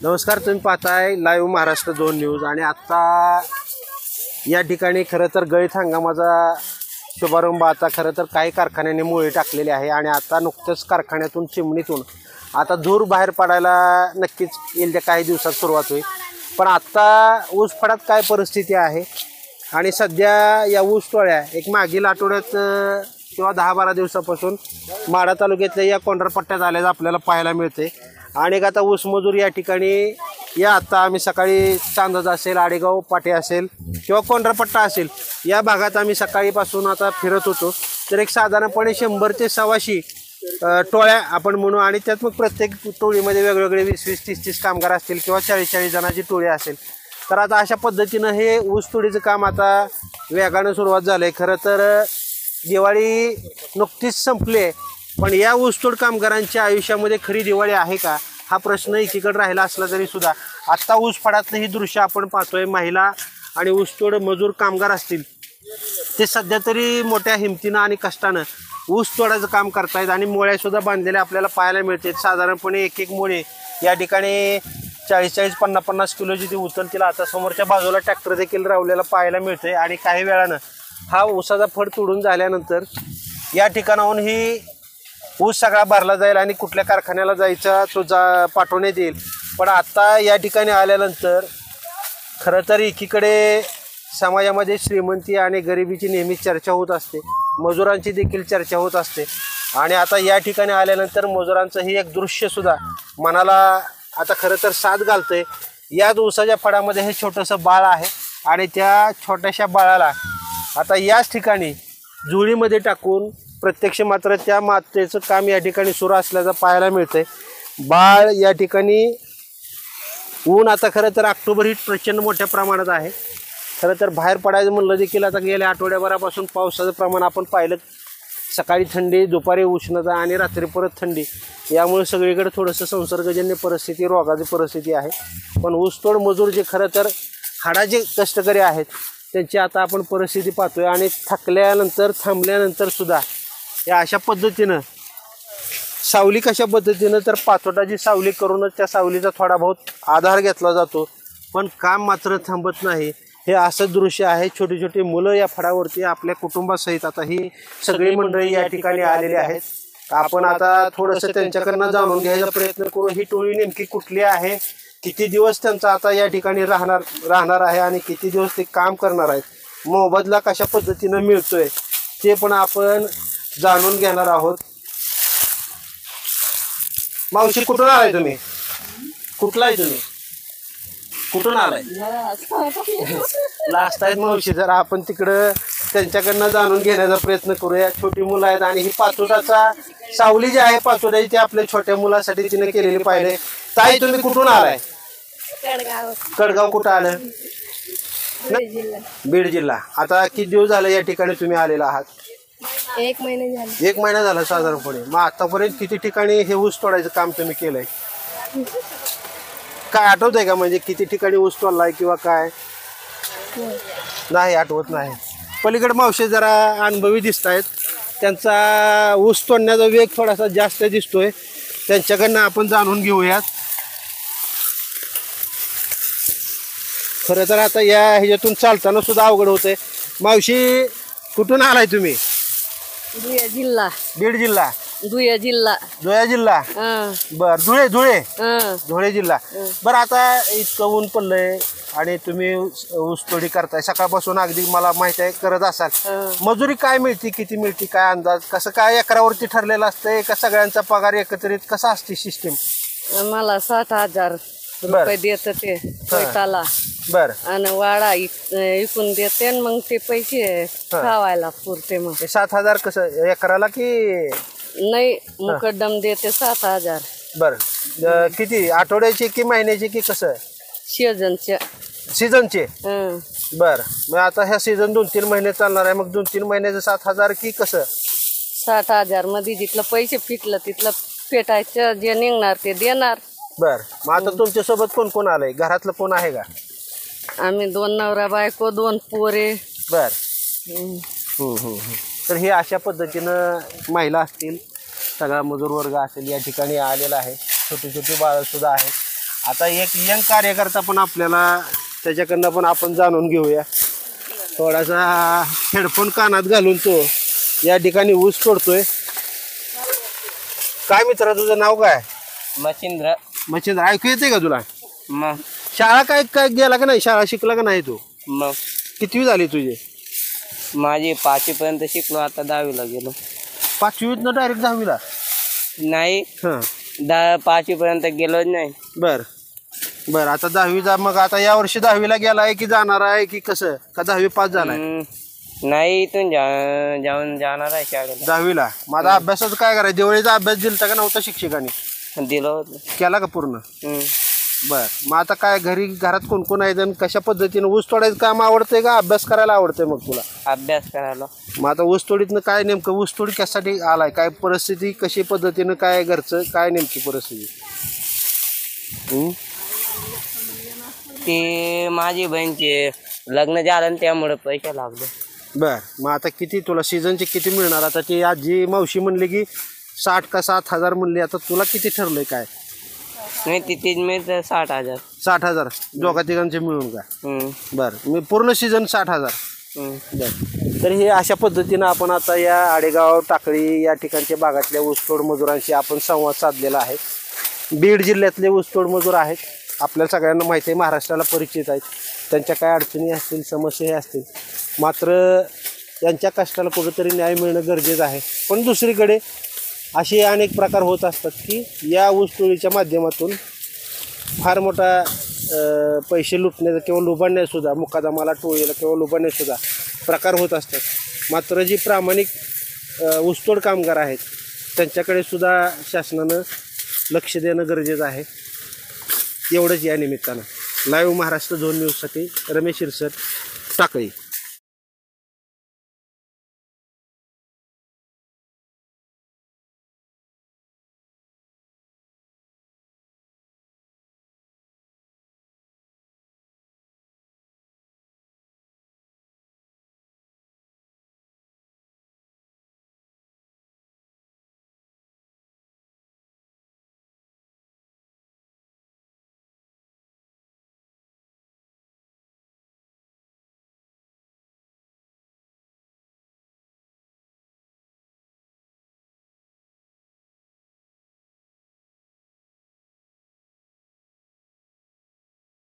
नमस्कार, तुम्ही पाहताय लाईव्ह महाराष्ट्र 2 न्यूज। आणि आता या ठिकाणी खरं तर गळीत हंगामाचा शुभारंभ आता खरं तर काही कारखान्यांनी मुळे टाकलेले आहे आणि आता नुकतंच कारखान्यातून चिमणीतून आता धूर बाहेर पडायला नक्कीच येईल त्या काही दिवसात सुरुवात होईल। पण आता ऊस फडात काय परिस्थिती आहे आणि सध्या या ऊस टोळ्या एक मागील आठवड्यात किंवा 10-12 दिवसापासून माढा तालुक्यातल्या या कोंढरपट्ट्यात आल्याचं आपल्याला पाहायला मिळते। आणि आता ऊस मजूर या ठिकाणी या आता आम्ही सकाळी चांदज असेल, आडेगाव पाटे असेल किंवा कोंढरपट्टा असेल या भागात आम्ही सकाळीपासून आता फिरत होतो। तर एक साधारणपणे 100 ते 125 टोळ्या आपण म्हणू आणि त्यात मग प्रत्येक टोळीमध्ये वेगवेगळे 20-20, 30-30 कामगार असतील किंवा 40-40 जणांची टोळी असेल। तर आता अशा पद्धतीनं हे ऊस तोडीचं काम आता वेगानं सुरुवात झालं आहे। खरं तर दिवाळी नुकतीच संपली आहे, पण या ऊसतोड कामगारांच्या आयुष्यामध्ये खरी दिवाळी आहे का हा प्रश्न एकीकडे राहिला असला तरी सुद्धा आत्ता ऊस फडातलं ही दृश्य आपण पाहतोय। महिला आणि ऊसतोड मजूर कामगार असतील ते सध्या तरी मोठ्या हिमतीनं आणि कष्टानं ऊस तोडायचं काम करतायत आणि मोळ्यासुद्धा बांधलेले आपल्याला पाहायला मिळते। साधारणपणे एक मोळे या ठिकाणी 40-40, 50-50 किलोची ती उचलतील। आता समोरच्या बाजूला ट्रॅक्टर देखील रावलेला पाहायला मिळतोय आणि काही वेळानं हा ऊसाचा फड तोडून झाल्यानंतर या ठिकाणाहून ही ऊस सगळा भरला जाईल आणि कुठल्या कारखान्याला जायचा तो पाठवण्यात येईल। पण आता या ठिकाणी आल्यानंतर खरं तर एकीकडे समाजामध्ये श्रीमंती आणि गरिबीची नेहमीच चर्चा होत असते, मजुरांची देखील चर्चा होत असते। आणि आता या ठिकाणी आल्यानंतर मजुरांचं ही एक दृश्यसुद्धा मनाला आता खरं तर साथ घालतंय। या ऊसाच्या फडामध्ये हे छोटंसं बाळ आहे आणि त्या छोट्याशा बाळाला आता याच ठिकाणी जुळीमध्ये टाकून प्रत्यक्ष मात्र त्या मातेचं काम या ठिकाणी सुरू असल्याचं पाहायला मिळतंय। बाळ या ठिकाणी ऊन आता खरं तर ऑक्टोबर ही प्रचंड मोठ्या प्रमाणात आहे। खरं तर बाहेर पडायचं म्हणलं देखील आता गेल्या आठवड्याभरापासून पावसाचं प्रमाण आपण पाहिलं। सकाळी थंडी, दुपारी उष्णता आणि रात्री परत थंडी, यामुळे सगळीकडे थोडंसं संसर्गजन्य परिस्थिती, रोगाची परिस्थिती आहे। पण ऊसतोड मजूर जे खरं तर हाडाचे कष्टकरी आहेत त्यांची आता आपण परिस्थिती पाहतोय आणि थकल्यानंतर थांबल्यानंतर सुद्धा या अशा पद्धतीनं सावली कशा पद्धतीनं तर पाचोटाची सावली करूनच त्या सावलीचा थोडा बहुत आधार घेतला जातो, पण काम मात्र थांबत नाही। हे असं दृश्य आहे। छोटी छोटी मुलं या फडावरती आपल्या कुटुंबासहित आता ही सगळी मंडळी या ठिकाणी आलेली आहेत। आपण आता थोडंसं त्यांच्याकडनं जाणून घ्यायचा प्रयत्न करू, ही टोळी नेमकी कुठली आहे, किती दिवस त्यांचा आता या ठिकाणी राहणार आहे आणि किती दिवस ते काम करणार आहेत, मोबदला कशा पद्धतीनं मिळतोय ते पण आपण जाणून घेणार आहोत। मावशी, कुठून आलाय तुम्ही? कुठला आहे तुम्ही? कुठून आलाय? लास्ट आहेत मावशी। जरा आपण तिकडं त्यांच्याकडनं जाणून घेण्याचा प्रयत्न करूया। छोटी मुलं आहेत आणि ही पाचोटाचा सावली जी आहे पाचोटाची ती आपल्या छोट्या मुलासाठी तिने केलेली पाहिजे। ताई, तुम्ही कुठून आलाय? कडगाव कुठं आलं? बीड जिल्हा। आता किती दिवस झाले या ठिकाणी तुम्ही आलेला आहात? 1 महिना झाला। 1 महिना झाला साधारणपणे। मग आतापर्यंत किती ठिकाणी हे ऊस तोडायचं काम तुम्ही केलंय? काय आठवतंय का, म्हणजे किती ठिकाणी ऊस तोडलाय किंवा काय? नाही आठवत नाही। पलीकडे मावशी जरा अनुभवी दिसत आहेत, त्यांचा ऊस तोडण्याचा वेग थोडासा जास्त दिसतोय, त्यांच्याकडनं आपण जाणून घेऊयात। खरं तर आता या ह्याच्यातून चालताना सुद्धा अवघड होतंय। मावशी, कुठून आलाय तुम्ही? धुळे जिल्हा। बीड जिल्हा? धुळे जिल्हा। धुळे जिल्हा, बर। धुळे जिल्हा, बरं। आता इतकं ऊन पडलंय आणि तुम्ही ऊसतोडी करताय सकाळपासून, अगदी मला माहिती आहे करत असाल। मजुरी काय मिळते, किती मिळते, काय अंदाज, कसं काय एकरावरती ठरलेलं असतंय का सगळ्यांचा पगार एकत्रित कसा असते सिस्टीम? मला 60,000 रुपये देत ते पैताला, बर। आणि वाडा इकून देते, मग ते पैसे खावायला पुरते। मग 7,000 कसं एकराला की नाही, मुकड्डम देते 7,000। बर। किती आठवड्याचे की महिन्याचे की कसं? सीझनचे। बर। मग आता ह्या सीझन 2-3 महिने चालणार आहे, मग 2-3 महिन्याचं 7,000 की कसं? 60,000 मध्ये जिथलं पैसे फिटलं तिथलं फेटायचं, जे निघणार ते देणार। बर। मग आता तुमच्या सोबत कोण कोण आलंय? घरातलं कोण आहे का? आम्ही 2 नवरा बायको, 2 पोरे। बर। तर हे अशा पद्धतीनं महिला असतील, सगळा मजूर वर्ग असेल या ठिकाणी आलेला आहे। छोटी छोटी बाळं सुद्धा आहेत आता एक यंग कार्यकर्ता पण आपल्याला त्याच्याकडनं पण आपण जाणून घेऊया. थोडासा हेडफोन कानात घालून तो या ठिकाणी ऊस तोडतोय. काय मित्रा तुझं नाव काय? मच्छिंद्र. मच्छिंद्र. ऐकू येते का तुला? मग शाळा काय काय गेला का नाही? शाळा शिकला का नाही तू? मग कितवी झाली तुझी? माझी 5वी पर्यंत शिकलो, आता 10वीला गेलो. 5वीतनं डायरेक्ट 10वीला? नाही, हां 5वी पर्यंत गेलोच नाही. बर बर. आता 10वीचा मग आता या वर्षी 10वीला गेलाय की जाणार आहे की कसं? का 10वी पास झालाय? नाही, इथून जाऊन जाणार आहे शाळेला. 10वीला. माझा अभ्यासाचं काय करायचं? दिवाळीचा अभ्यास दिलता का नव्हता शिक्षकांनी? दिलं होतं. केला का पूर्ण? बर. मग आता काय घरात कोण कोण आहेत आणि कशा पद्धतीनं ऊस तोडायचं काम आवडतंय का अभ्यास करायला आवडतंय मग तुला? अभ्यास करायला. मग आता ऊसतोडीतनं काय नेमकं ऊसतोडी कशासाठी आलाय? काय परिस्थिती कशी पद्धतीनं काय घरचं काय नेमकी परिस्थिती? ते माझी बहीणचे लग्न झालं आणि त्यामुळे पैसे लागले. बर. मग आता किती तुला सीझनचे किती मिळणार? आता ती आजी मावशी म्हणली की 60 का 7,000 म्हणली. आता तुला किती ठरलंय काय? नाही, तिथेच मिळतं 60,000. 60,000 दोघा तिघांचे मिळून का? बर. मी पूर्ण सीझन 60,000. बर. तर हे अशा पद्धतीनं आपण आता या आडेगाव टाकळी या ठिकाणच्या भागातल्या ऊसतोड मजुरांशी आपण संवाद साधलेला आहे. बीड जिल्ह्यातले ऊसतोड मजूर आहेत. आपल्याला सगळ्यांना माहिती आहे, महाराष्ट्राला परिचित आहेत. त्यांच्या काय अडचणी असतील, समस्याही असतील, मात्र यांच्या कष्टाला कुठंतरी न्याय मिळणं गरजेचं आहे. पण दुसरीकडे असे अनेक प्रकार होत असतात की या ऊसतोडीच्या माध्यमातून फार मोठा पैसे लुटण्याचा किंवा लुबाडण्यासुद्धा, मुकादमाला टोळीला किंवा लुबाडण्यासुद्धा प्रकार होत असतात. मात्र जी प्रामाणिक ऊसतोड कामगार आहेत त्यांच्याकडे सुद्धा शासनानं लक्ष देणं गरजेचं आहे. एवढंच या निमित्तानं. लाईव्ह महाराष्ट्र 2 न्यूजसाठी रमेश शिरसट, टाकळी.